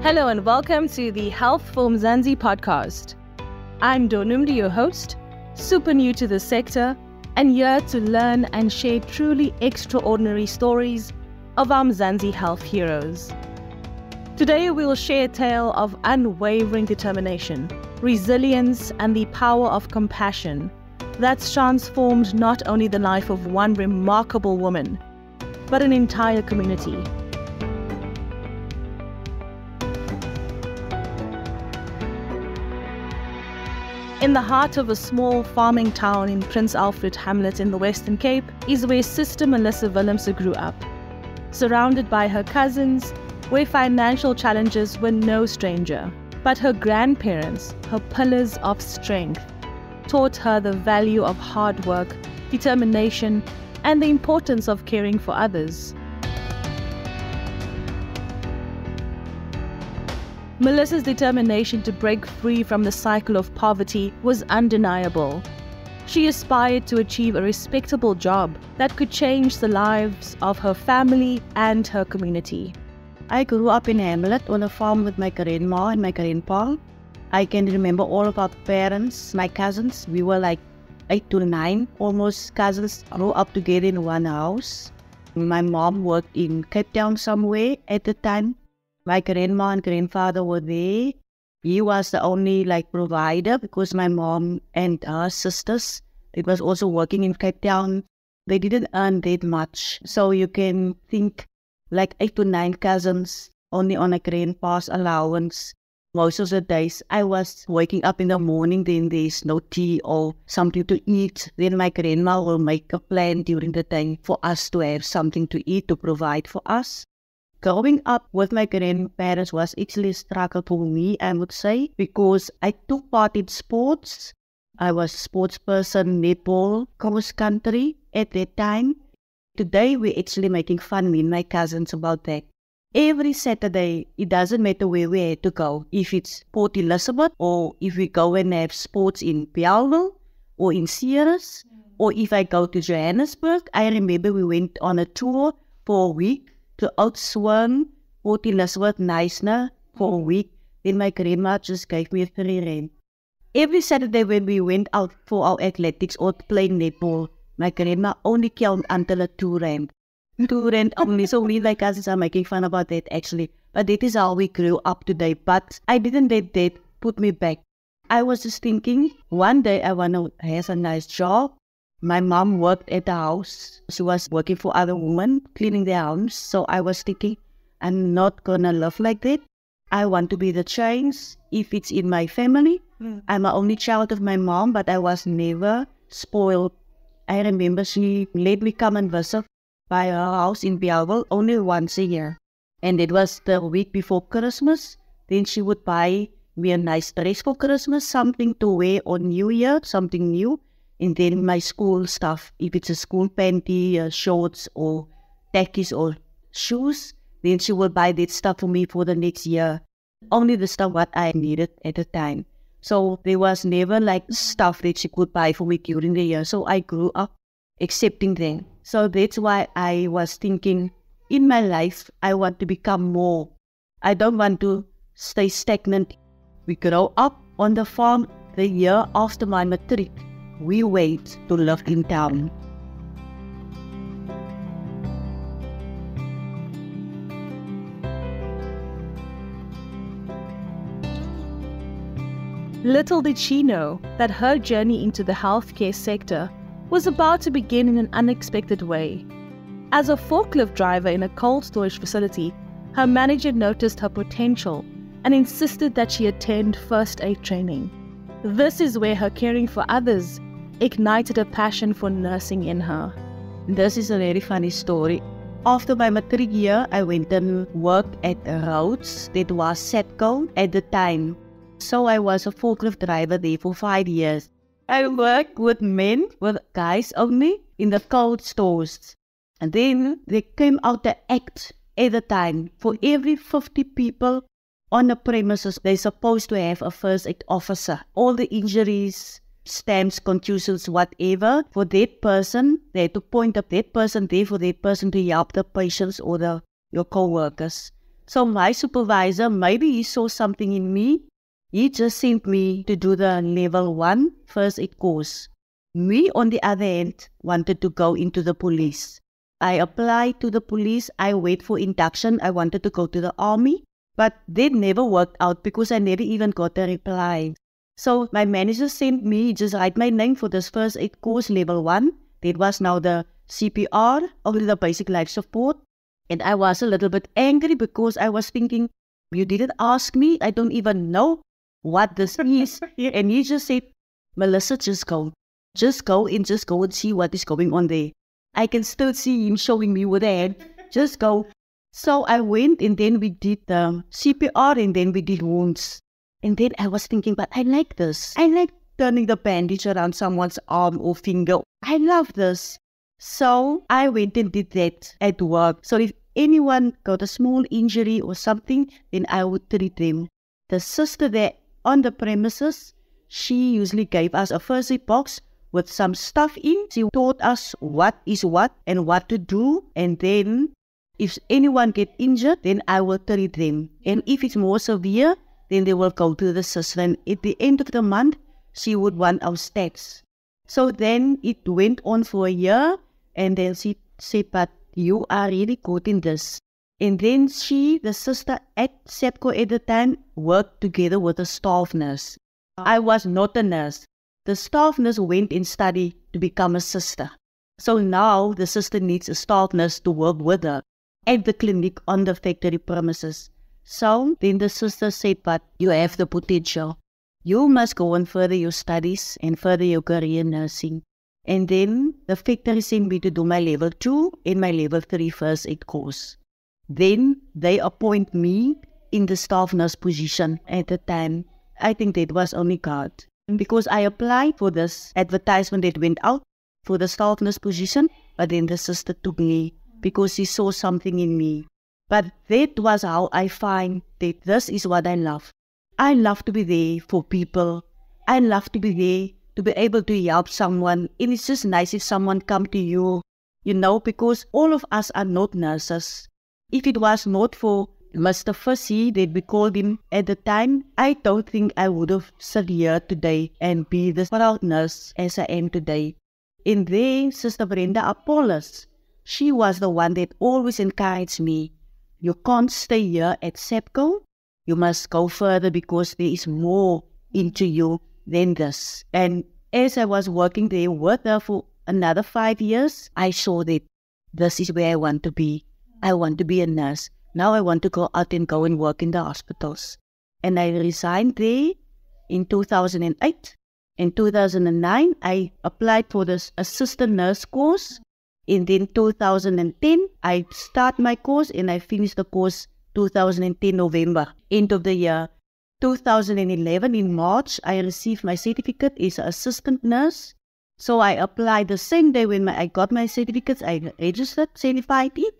Hello and welcome to the Health for Mzansi podcast. I'm Donumdi, your host, super new to the sector, and here to learn and share truly extraordinary stories of our Mzansi health heroes. Today we will share a tale of unwavering determination, resilience, and the power of compassion that's transformed not only the life of one remarkable woman, but an entire community. In the heart of a small farming town in Prince Alfred, Hamlet in the Western Cape is where Sister Melissa Willemse grew up. Surrounded by her cousins, where financial challenges were no stranger, but her grandparents, her pillars of strength, taught her the value of hard work, determination, and the importance of caring for others. Melissa's determination to break free from the cycle of poverty was undeniable. She aspired to achieve a respectable job that could change the lives of her family and her community. I grew up in Hamlet on a farm with my grandma and my grandpa. I can remember all of our parents, my cousins. We were like 8 to 9, almost cousins, grew up together in one house. My mom worked in Cape Town somewhere at the time. My grandma and grandfather were there. He was the only provider because my mom and her sisters, it was also working in Cape Town. They didn't earn that much. So you can think 8 to 9 cousins only on a grandpa's allowance. Most of the days I was waking up in the morning, then there's no tea or something to eat. Then my grandma will make a plan during the day for us to have something to eat to provide for us. Growing up with my grandparents was actually a struggle for me, I would say, because I took part in sports. I was a sports person, netball, cross country at that time. Today, we're actually making fun, me and my cousins, about that. Every Saturday, it doesn't matter where we had to go. If it's Port Elizabeth, or if we go and have sports in Bellville, or in Ceres, or if I go to Johannesburg. I remember we went on a tour for a week to Oudtshoorn, Port Elizabeth, Knysna for a week. Then my grandma just gave me a free rent. Every Saturday when we went out for our athletics or playing netball, my grandma only counted until a 2 rand. 2 rand only. So we like cousins are making fun about that actually. But that is how we grew up today. But I didn't let that put me back. I was just thinking, one day I want to have a nice job. My mom worked at the house. She was working for other women, cleaning their house. So I was thinking, I'm not going to live like that. I want to be the change if it's in my family. I'm the only child of my mom, but I was never spoiled. I remember she let me come and visit by her house in Bellville only once a year. And it was the week before Christmas. Then she would buy me a nice dress for Christmas, something to wear on New Year, something new. And then my school stuff, if it's a school panty, shorts or tackies or shoes, then she will buy that stuff for me for the next year. Only the stuff what I needed at the time. So there was never stuff that she could buy for me during the year. So I grew up accepting them. So that's why I was thinking, in my life, I want to become more. I don't want to stay stagnant. We grow up on the farm. The year after my matric, we went to live in town. Little did she know that her journey into the healthcare sector was about to begin in an unexpected way. As a forklift driver in a cold storage facility, her manager noticed her potential and insisted that she attend first aid training. This is where her caring for others ignited a passion for nursing in her. This is a very funny story. After my matric year, I went and worked at Rhodes. That was Setco at the time. So I was a forklift driver there for 5 years. I worked with men, with guys only, in the cold stores. And then they came out the act at the time. For every 50 people on the premises, they're supposed to have a first aid officer. All the injuries, stamps, contusions, whatever, for that person, they had to point up that person there for that person to help the patients or your co-workers. So my supervisor, maybe he saw something in me. He just sent me to do the level 1 first aid course. Me, on the other hand, wanted to go into the police. I applied to the police. I wait for induction. I wanted to go to the army, but that never worked out because I never even got a reply. So my manager sent me, just write my name for this first aid course level 1. That was now the CPR, only the basic life support. And I was a little bit angry because I was thinking, you didn't ask me. I don't even know what this is. And he just said, Melissa, just go. Just go and see what is going on there. I can still see him showing me with a hand. Just go. So I went, and then we did the CPR, and then we did wounds. And then I was thinking, but I like this. I like turning the bandage around someone's arm or finger. I love this. So I went and did that at work. So if anyone got a small injury or something, then I would treat them. The sister there on the premises, she usually gave us a first aid box with some stuff in. She taught us what is what and what to do. And then if anyone get injured, then I will treat them. And if it's more severe, then they will go to the sister. And at the end of the month, she would want our stats. So then it went on for a year. And then she said, but you are really good in this. And then she, the sister at SEPCO at the time, worked together with a staff nurse. I was not a nurse. The staff nurse went and studied to become a sister. So now the sister needs a staff nurse to work with her at the clinic on the factory premises. So then the sister said, but you have the potential. You must go on further your studies and further your career in nursing. And then the factory sent me to do my level 2 and my level 3 first aid course. Then they appoint me in the staff nurse position at the time. I think that was only God. Because I applied for this advertisement that went out for the staff nurse position, but then the sister took me because she saw something in me. But that was how I find that this is what I love. I love to be there for people. I love to be there to be able to help someone. And it's just nice if someone come to you, because all of us are not nurses. If it was not for Mr. Fussy, that we called him at the time, I don't think I would have sat here today and be the proud nurse as I am today. And then Sister Brenda Apollos, she was the one that always encouraged me. You can't stay here at SEPCO. You must go further because there is more into you than this. And as I was working there with her for another 5 years, I saw that this is where I want to be. I want to be a nurse. Now I want to go out and go and work in the hospitals. And I resigned there in 2008. In 2009, I applied for this assistant nurse course. And then 2010, I start my course and I finished the course 2010 November, end of the year. 2011 in March, I received my certificate as an assistant nurse. So I applied the same day when I got my certificates. I registered, certified it,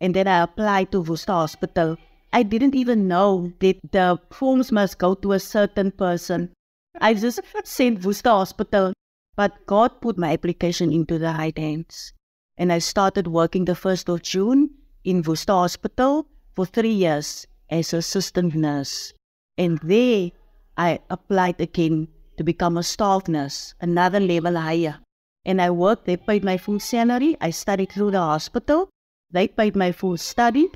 and then I applied to Worcester Hospital. I didn't even know that the forms must go to a certain person. I just sent Worcester Hospital, but God put my application into the right hands. And I started working the 1st of June in Worcester Hospital for 3 years as an assistant nurse. And there, I applied again to become a staff nurse, another level higher. And I worked, they paid my full salary. I studied through the hospital. They paid my full study.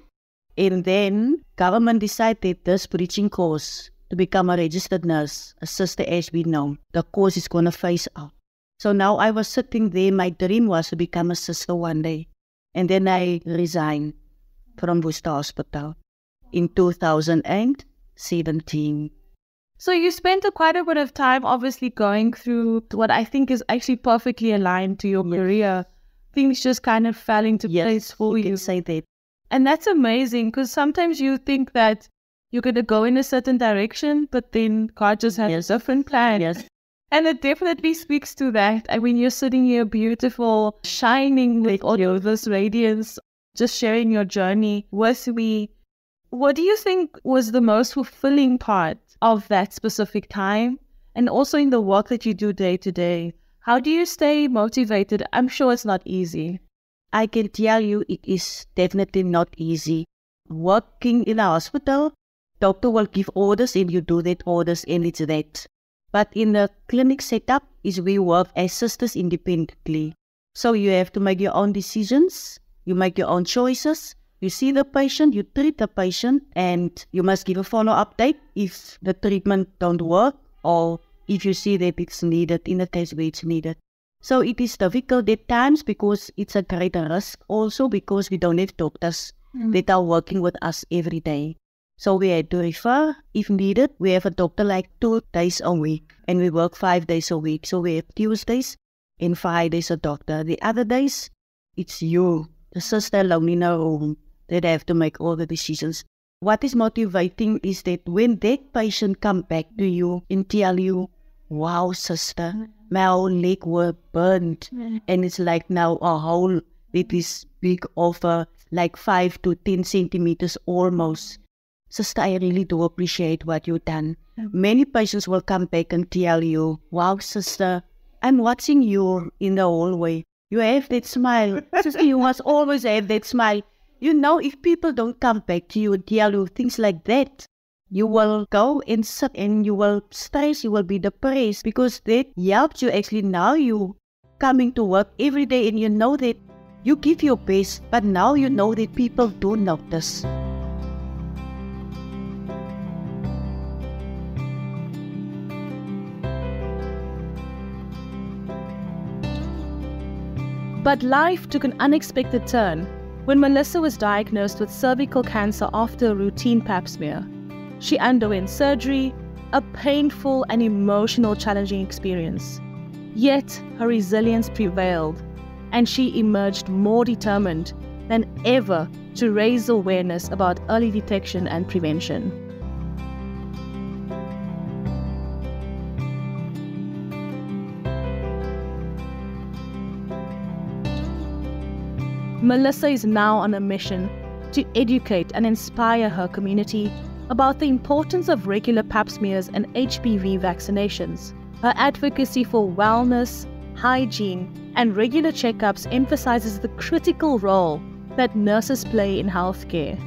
And then government decided this preaching course to become a registered nurse, a sister as we know. The course is going to phase out. So now I was sitting there. My dream was to become a sister one day. And then I resigned from Worcester Hospital in 2017. So you spent quite a bit of time obviously going through what I think is actually perfectly aligned to your career. Things just kind of fell into place for you. Can say that. And that's amazing because sometimes you think that you're going to go in a certain direction, but then God just has a different plan. Yes. And it definitely speaks to that. I mean, you're sitting here beautiful, shining with all this radiance, just sharing your journey with me. What do you think was the most fulfilling part of that specific time? And also in the work that you do day to day, how do you stay motivated? I'm sure it's not easy. I can tell you it is definitely not easy. working in a hospital, doctor will give orders and you do that orders and it's that. But in the clinic setup is we work as sisters independently. So you have to make your own decisions, you make your own choices, you see the patient, you treat the patient, and you must give a follow-up date if the treatment don't work or if you see that it's needed in a case where it's needed. So it is difficult at times because it's a greater risk also because we don't have doctors that are working with us every day. So we had to refer if needed. We have a doctor like 2 days a week and we work 5 days a week. So we have Tuesdays and Fridays a doctor. The other days, it's you, the sister alone in a room, that have to make all the decisions. What is motivating is that when that patient come back to you and tell you, wow, sister, my whole leg were burned. And it's like now a hole that is big over like 5 to 10 centimeters almost. Sister, I really do appreciate what you've done. Many patients will come back and tell you, wow, sister, I'm watching you in the hallway. You have that smile. Sister, you must always have that smile. You know, if people don't come back to you and tell you things like that, you will go and sit and you will stress, you will be depressed because that helps you actually. Now you coming to work every day and you know that you give your best, but now you know that people do notice. But life took an unexpected turn when Melissa was diagnosed with cervical cancer after a routine pap smear. She underwent surgery, a painful and emotional challenging experience. Yet her resilience prevailed, and she emerged more determined than ever to raise awareness about early detection and prevention. Melissa is now on a mission to educate and inspire her community about the importance of regular pap smears and HPV vaccinations. Her advocacy for wellness, hygiene, and regular checkups emphasizes the critical role that nurses play in healthcare.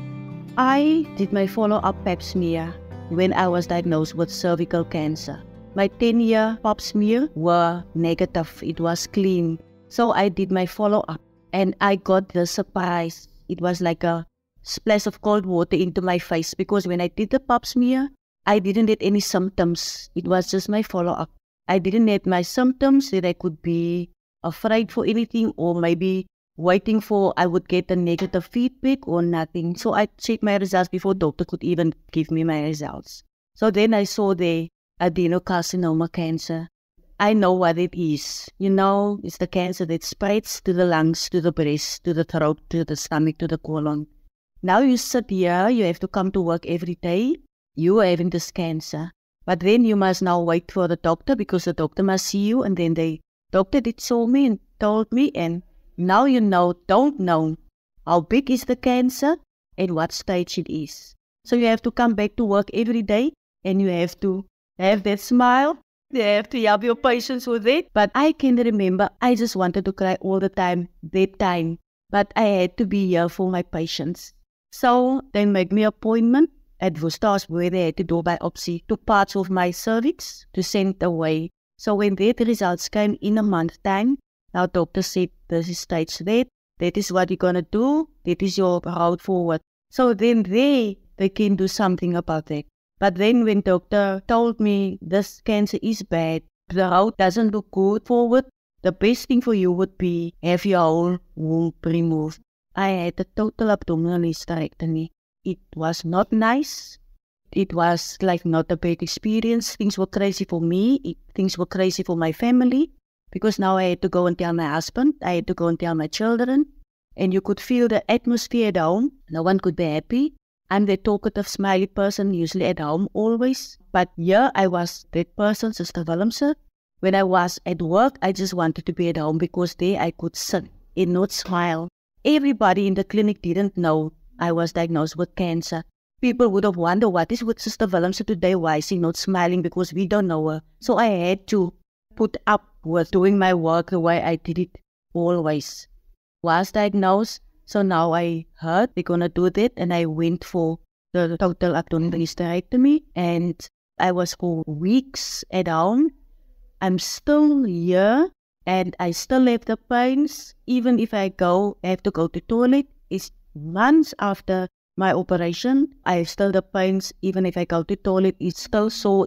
I did my follow-up pap smear when I was diagnosed with cervical cancer. My 10-year pap smear were negative. It was clean. So I did my follow-up. And I got the surprise. It was like a splash of cold water into my face because when I did the pap smear, I didn't have any symptoms. It was just my follow-up. I didn't have my symptoms that I could be afraid for anything or maybe waiting for I would get a negative feedback or nothing. So I checked my results before doctor could even give me my results. So then I saw the adenocarcinoma cancer. I know what it is. You know, it's the cancer that spreads to the lungs, to the breast, to the throat, to the stomach, to the colon. Now you sit here, you have to come to work every day. You are having this cancer. But then you must now wait for the doctor because the doctor must see you. And then the doctor did saw me and told me. And now you don't know how big is the cancer and what stage it is. So you have to come back to work every day and you have to have that smile. You have to help your patients with it. But I can remember, I just wanted to cry all the time, that time. But I had to be here for my patients. So they made me an appointment at Woesters where they had to do biopsy to parts of my cervix to send away. So when that results came in a month's time, our doctor said, this is stage that is what you're going to do, that is your route forward. So then they can do something about that. But then when doctor told me this cancer is bad, the route doesn't look good forward, the best thing for you would be have your whole womb removed. I had a total abdominal hysterectomy. It was not nice. It was like not a bad experience. Things were crazy for me. Things were crazy for my family. Because now I had to go and tell my husband. I had to go and tell my children. And you could feel the atmosphere at home. No one could be happy. I'm the talkative, smiley person, usually at home, always. But here I was that person, Sister Willemse. When I was at work, I just wanted to be at home because there I could sit and not smile. Everybody in the clinic didn't know I was diagnosed with cancer. People would have wondered, what is with Sister Willemse today? Why is she not smiling? Because we don't know her. So I had to put up with doing my work the way I did it always. Was diagnosed, So now I heard they're going to do that, and I went for the total abdominal hysterectomy, and I was for weeks at home. I'm still here, and I still have the pains. Even if I have to go to toilet, it's months after my operation. I have still the pains. Even if I go to toilet, it's still sore.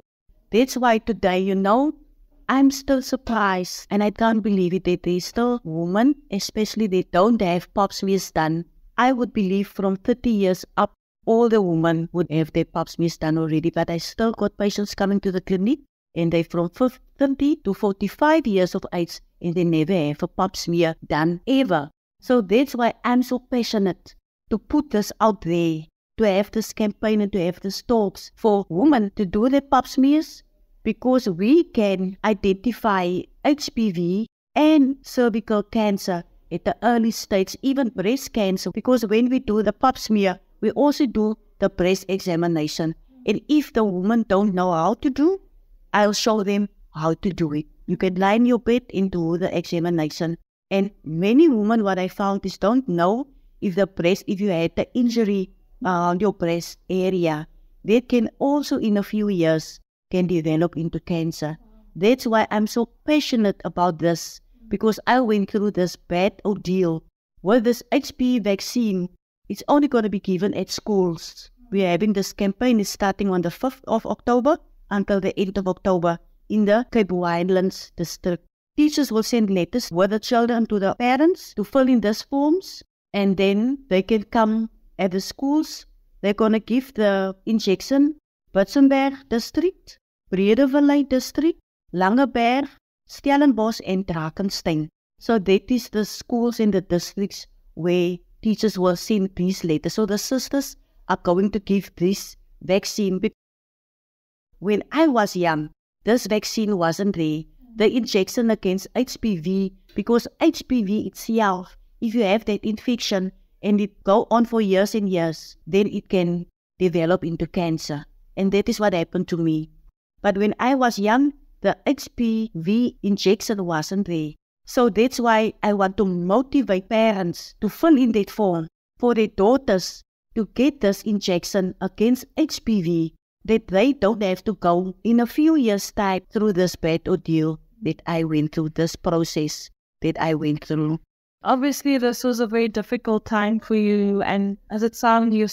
That's why today, I'm still surprised, and I can't believe it, that there's still women, especially they don't have pap smears done. I would believe from 30 years up, all the women would have their pap smears done already, but I still got patients coming to the clinic, and they're from 30 to 45 years of age, and they never have a pap smear done ever. So that's why I'm so passionate to put this out there, to have this campaign and to have this talks for women to do their pap smears, because we can identify HPV and cervical cancer at the early stage, even breast cancer, because when we do the pap smear, we also do the breast examination. And if the women don't know how to do, I'll show them how to do it. You can lie in your bed and do the examination. And many women, what I found is, don't know if you had the injury around your breast area, that can also in a few years can develop into cancer. That's why I'm so passionate about this, because I went through this bad ordeal with this HPV vaccine. It's only going to be given at schools. We're having this campaign, it's starting on the 5th of October until the 8th of October in the Cape Winelands district. Teachers will send letters with the children to the parents to fill in these forms, and then they can come at the schools. They're going to give the injection. Butsenberg district, Bredevallei district, Langeberg, Stellenbosch and Drakenstein. So that is the schools in the districts where teachers will send these letters. So the sisters are going to give this vaccine. When I was young, this vaccine wasn't there. The injection against HPV, because HPV itself, if you have that infection and it go on for years and years, then it can develop into cancer. And that is what happened to me. But when I was young, the HPV injection wasn't there. So that's why I want to motivate parents to fill in that form for their daughters to get this injection against HPV, that they don't have to go in a few years' time through this bad ordeal that I went through, this process that I went through. Obviously, this was a very difficult time for you, and as it sounds, your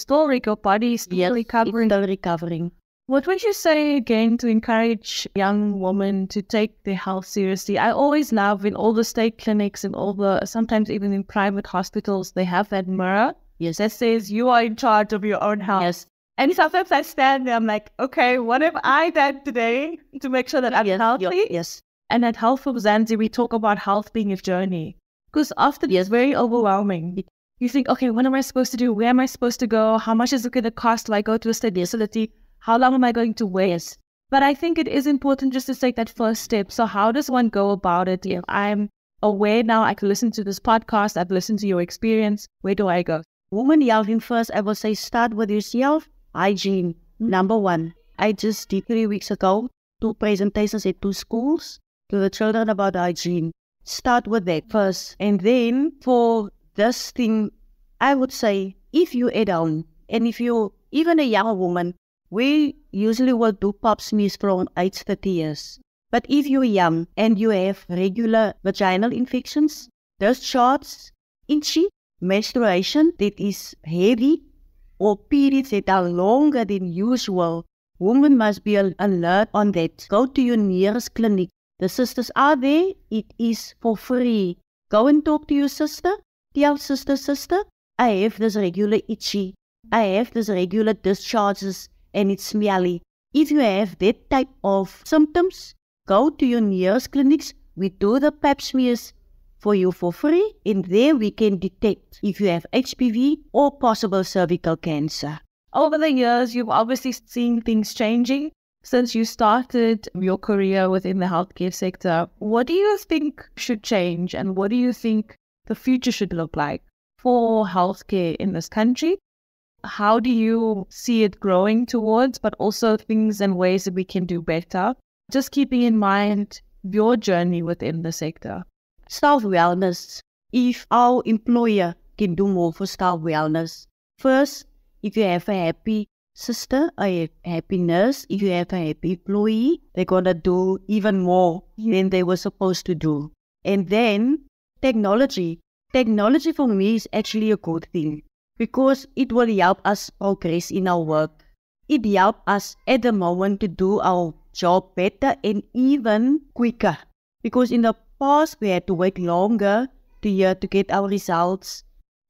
body is still recovering. It's still recovering. What would you say again to encourage young women to take their health seriously? I always love in all the state clinics and sometimes even in private hospitals, they have that mirror that says you are in charge of your own health. Yes. And sometimes I stand there, I'm like, okay, what have I done today to make sure that I'm healthy? Yes. And at Health from Zanzi, we talk about health being a journey. Because often it's very overwhelming. You think, okay, what am I supposed to do? Where am I supposed to go? How much is it going to cost if I go to a state facility? How long am I going to wait? But I think it is important just to take that first step. So how does one go about it? If I'm aware now, I can listen to this podcast, I've listened to your experience, where do I go? Woman health first, I will say start with yourself. Hygiene, number one. I just did 3 weeks ago 2 presentations at 2 schools to the children about hygiene. Start with that first. And then for this thing, I would say, if you're at home, and if you're even a young woman, we usually will do pap smears from age 30 years. But if you're young and you have regular vaginal infections, discharge, itchy, menstruation that is heavy, or periods that are longer than usual, women must be alert on that. Go to your nearest clinic. The sisters are there. It is for free. Go and talk to your sister. Tell sister, I have this regular itchy. I have this regular discharges and it's smelly. If you have that type of symptoms, go to your nearest clinics. We do the pap smears for you for free, and there we can detect if you have HPV or possible cervical cancer. Over the years, you've obviously seen things changing since you started your career within the healthcare sector. What do you think should change, and what do you think the future should look like for healthcare in this country? How do you see it growing towards, but also things and ways that we can do better? Just keeping in mind your journey within the sector. Self-wellness. If our employer can do more for staff wellness. First, if you have a happy sister, a happy nurse, if you have a happy employee, they're going to do even more than they were supposed to do. And then technology. Technology for me is actually a good thing because it will help us progress in our work. It helps us at the moment to do our job better and even quicker. Because in the past, we had to wait longer to get our results.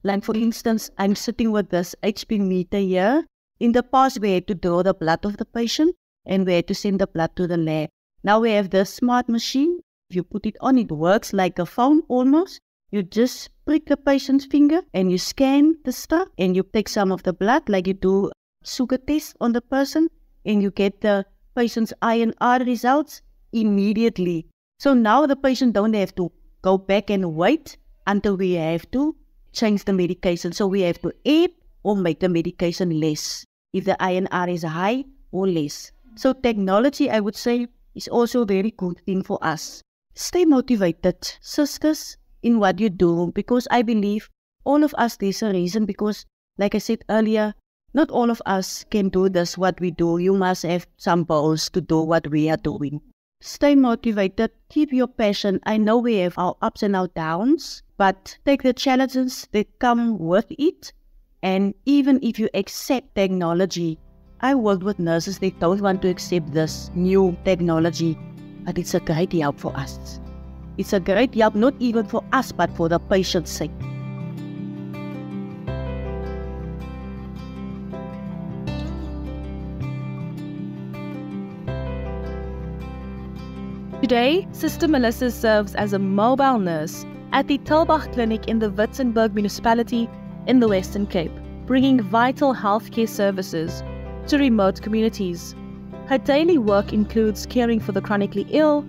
Like for instance, I'm sitting with this HP meter here. In the past, we had to draw the blood of the patient and we had to send the blood to the lab. Now we have this smart machine. If you put it on, it works like a phone almost. You just prick the patient's finger and you scan the stuff and you take some of the blood like you do sugar test on the person and you get the patient's INR results immediately. So now the patient don't have to go back and wait until we have to change the medication. So we have to add or make the medication less if the INR is high or less. So technology, I would say, is also a very good thing for us. Stay motivated, sisters, in what you do, because I believe all of us, there's a reason, because like I said earlier, not all of us can do this, what we do. You must have some balls to do what we are doing. Stay motivated, keep your passion. I know we have our ups and our downs, but take the challenges that come with it. And even if you accept technology, I work with nurses, they don't want to accept this new technology, but it's a great help for us. It's a great help, not even for us, but for the patient's sake. Today, Sister Melissa serves as a mobile nurse at the Tilbach Clinic in the Witzenberg municipality in the Western Cape, bringing vital healthcare services to remote communities. Her daily work includes caring for the chronically ill,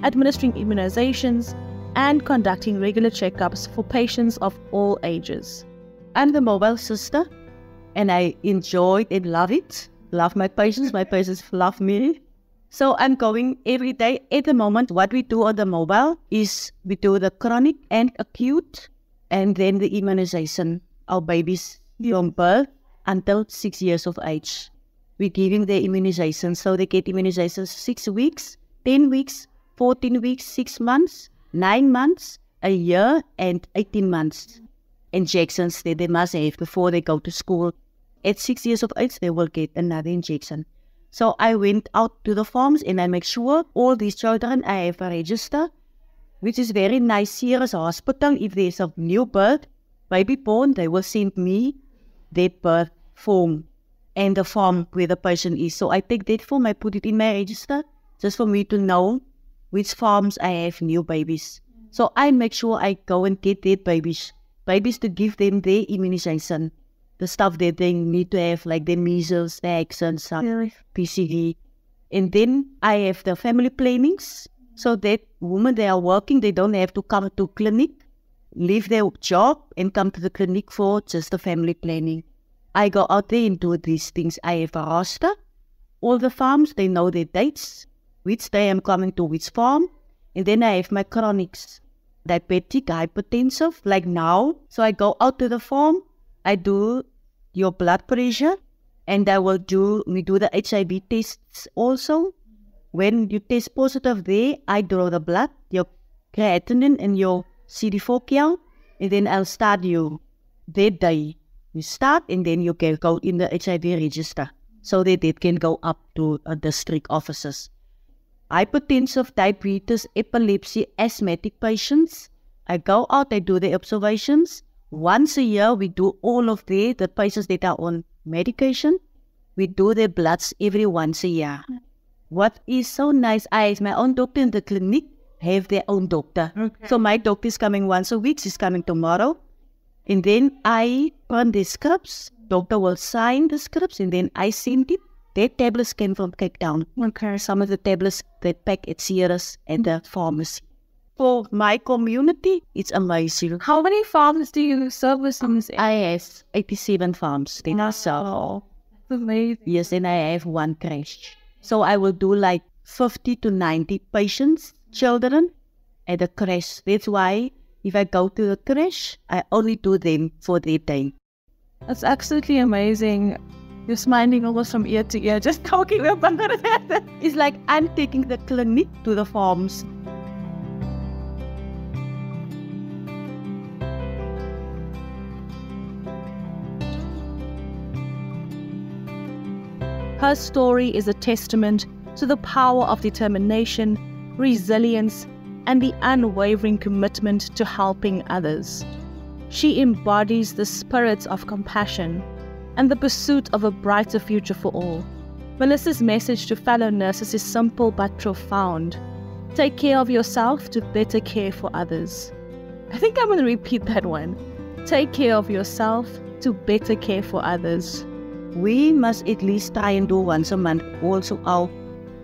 administering immunizations, and conducting regular checkups for patients of all ages. I'm the mobile sister, and I enjoy and love it. Love my patients love me. So I'm going every day. At the moment, what we do on the mobile is we do the chronic and acute, and then the immunization. Our babies from birth until 6 years of age. We're giving their immunization, so they get immunizations 6 weeks, 10 weeks, 14 weeks, 6 months, 9 months, a year, and 18 months. Injections that they must have before they go to school. At 6 years of age, they will get another injection. So I went out to the farms and I make sure all these children, I have a register, which is very nice here as a hospital. If there's a new birth, baby born, they will send me that birth form and the form where the patient is. So I take that form, I put it in my register, just for me to know which farms I have new babies. So I make sure I go and get their babies to give them their immunization. The stuff that they need to have, like the measles, the vaccines, PCV. And then I have the family plannings, so that women, they are working, they don't have to come to clinic, leave their job and come to the clinic for just the family planning. I go out there and do these things. I have a roster. All the farms, they know their dates, which day I'm coming to which farm. And then I have my chronics, diabetic, hypertensive, like now. So I go out to the farm, I do your blood pressure, and we do the HIV tests also. When you test positive there, I draw the blood, your creatinine and your CD4 count, and then I'll start you that day. You start and then you can go in the HIV register so that it can go up to district offices. Hypertensive, diabetes, epilepsy, asthmatic patients, I go out, I do the observations. Once a year, we do all of the patients that are on medication. We do their bloods every once a year. What is so nice, I have my own doctor in the clinic, have their own doctor. Okay. So my doctor is coming once a week, she's coming tomorrow. And then I run the scripts, doctor will sign the scripts, and then I send it. Their tablets came from Cape Town. Okay. Some of the tablets they pack at Sierras at the pharmacy. For my community, it's amazing. How many farms do you service in this area? I have 87 farms. That's amazing. Yes, and I have one crash. So I will do like 50 to 90 patients, children, at a crash. That's why If I go to the crash, I only do them for their day. That's absolutely amazing. You're smiling almost from ear to ear, just talking about that. It's like I'm taking the clinic to the farms. Her story is a testament to the power of determination, resilience, and the unwavering commitment to helping others. She embodies the spirit of compassion and the pursuit of a brighter future for all. Melissa's message to fellow nurses is simple but profound. Take care of yourself to better care for others. I think I'm going to repeat that one. Take care of yourself to better care for others. We must at least try and do once a month also our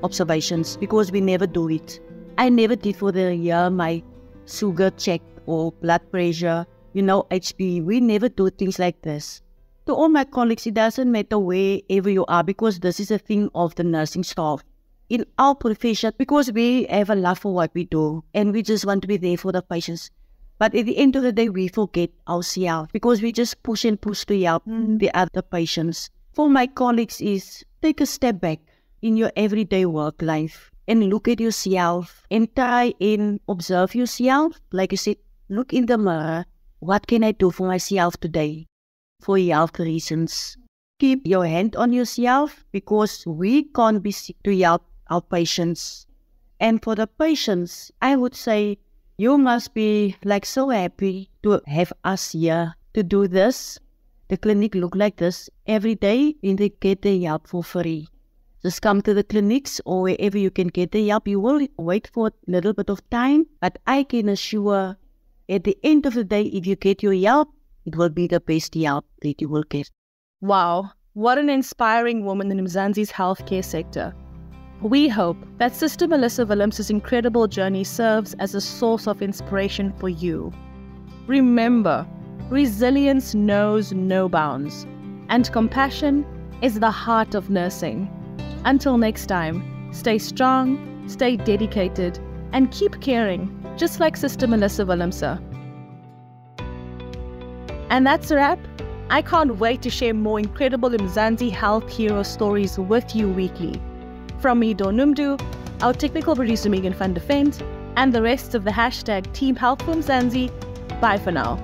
observations, because we never do it. I never did for the year my sugar check or blood pressure, HP. We never do things like this. To all my colleagues, it doesn't matter wherever you are, because this is a thing of the nursing staff. In our profession, because we have a love for what we do and we just want to be there for the patients. But at the end of the day, we forget ourselves because we just push and push to help the other patients. For my colleagues is take a step back in your everyday work life and look at yourself and try and observe yourself. Like I said, look in the mirror. What can I do for myself today for health reasons? Keep your hand on yourself because we can't be sick to help our patients. And for the patients, I would say you must be so happy to have us here to do this. The clinic look like this every day and they get the help for free. Just come to the clinics or wherever you can get the help. You will wait for a little bit of time, but I can assure at the end of the day, if you get your help, it will be the best help that you will get. Wow, what an inspiring woman in Mzansi's healthcare sector. We hope that Sister Melissa Willemse's incredible journey serves as a source of inspiration for you. Remember, resilience knows no bounds, and compassion is the heart of nursing. Until next time, stay strong, stay dedicated, and keep caring, just like Sister Melissa Willemse. And that's a wrap. I can't wait to share more incredible Mzansi health hero stories with you weekly. From me, Donumdu, our technical producer Megan van de Vent, and the rest of the hashtag Team Health for Mzansi, bye for now.